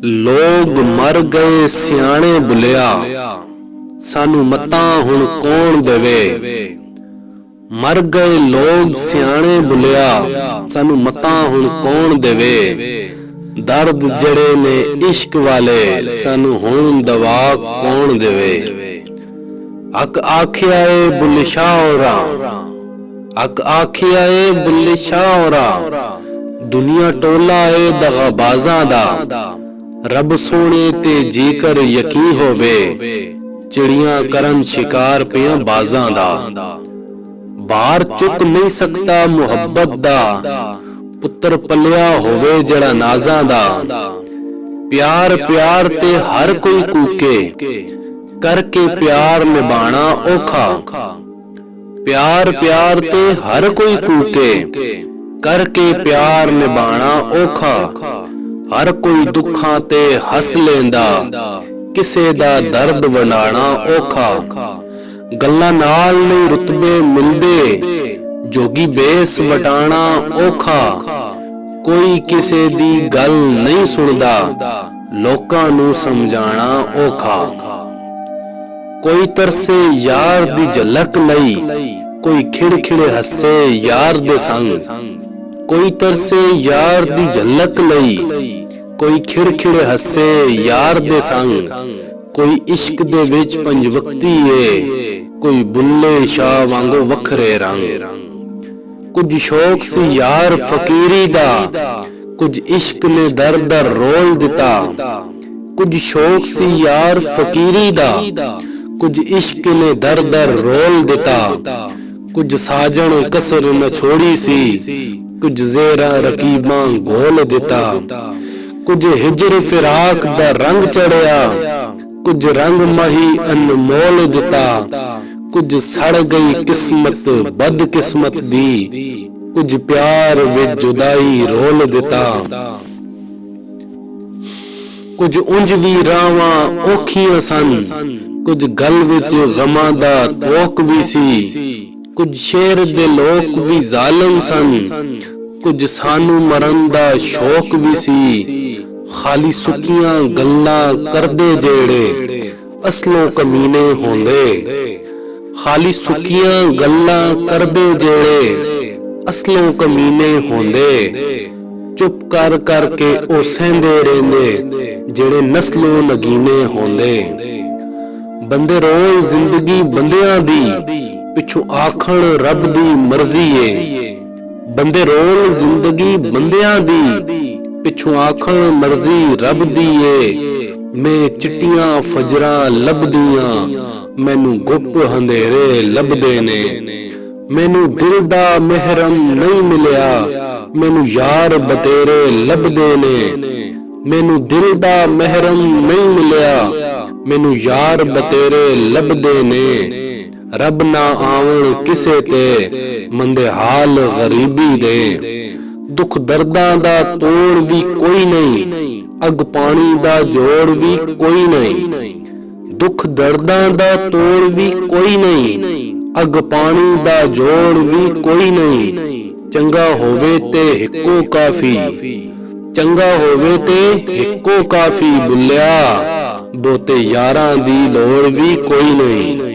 लोग मर गए सियाणे बुलिया, सानू मतां हुण कौन देवे। मर गए लोग सियाणे बुलिया, सानू मतां हुण कौन देवे। दर्द जड़े ने इश्क वाले, सानू हुण दवा कौन देवे। अक आखिया ए बुल्ले शाह होरा, अक आखिया ए बुल्ले शाह होरा, दुनिया टोला ए दगाबाजां दा, रब सोने ते जेकर यकीन होवे, चिड़ियां करन शिकार पियां बाजां दा। बार चुक नहीं सकता मुहब्बत दा, पुत्र पलिया होवे जड़ा नाजां दा। प्यार प्यार ते हर कोई कूके, करके प्यार निभाना औखा। प्यार प्यार ते हर कोई कूके, करके प्यार निभाना औखा। हर कोई दुखां ते हस लेंदा, किसे दा दर्द वंडाना औखा। गल्लां नाल नहीं रुतबे मिलदे, जोगी बेस वटाना औखा। कोई किसे दी गल नहीं सुनदा, लोकां नू समझाना औखा। कोई तरसे यार दी झलक लई, कोई खिड़खिड़े हसे यार दे संग। कोई तरसे यार दी झलक लई, कोई खिड़खिड़े हसे यार दे संग। कोई इश्क दे विच पंजवक्ती है, कोई बुल्ले शाह वांगो वखरे रंग। कुछ शौक सी यार फकीरी दा, कुछ इश्क ने दर दर रोल दिता। कुछ शौक सी यार फकीरी दा, कुछ इश्क ने दर दर रोल दिता। कुछ साजन कसर न छोड़ी सी, कुछ जेरा रकीबां गोल दिता। कुछ हिजर फिराक दा रंग चढ़िया, कुछ रंग मही अनमोल दिता। कुछ सड़ गई किस्मत बदकिस्मत दी, कुछ प्यार विच जुदाई रोल दिता। कुछ उंज भी रावां औखियां सन, कुछ गल विच गमां दा तोक भी सी। कुछ शेर दे लोक भी जालिम सन, कुछ सानू मरन दा शौक भी सी। खाली सुखियां गल्लां करदे जेड़े, असलों कमीने होंदे। खाली सुखियां गल्लां करदे जेड़े, असलों कमीने होंदे। चुप कर कर के ओ सहंदे रहिंदे, जेड़े नस्लों नगीने होंदे। बंदे रोल जिंदगी बंदियां दी, पिछों आखण रब दी मर्जी है। बंदे रोल जिंदगी बंदियां दी, पिछों आखण मर्जी रब दी है। मैं चिट्टियां फजरां लभदियां, मैनू गुप अंधेरे लभदे ने। मैनू दिल दा महरम नहीं मिलिया, मैनू यार बतेरे लभदे ने। मैनू दिल दा महरम नहीं मिलिया, मैनू यार बतेरे लभदे ने। रब ना आवन किसे ते, मंदे हाल गरीबी दे। दुख दर्दां दा तोड़ भी कोई नहीं, अग पानी दा जोड़ भी कोई नहीं। दुख दर्दां दा तोड़ भी कोई नहीं, अग पानी दा जोड़ भी कोई नहीं। चंगा होवे ते हिक्को काफी, चंगा होवे ते हिक्को काफी बुलिया। बोते यारां दी लोड़ भी कोई नहीं।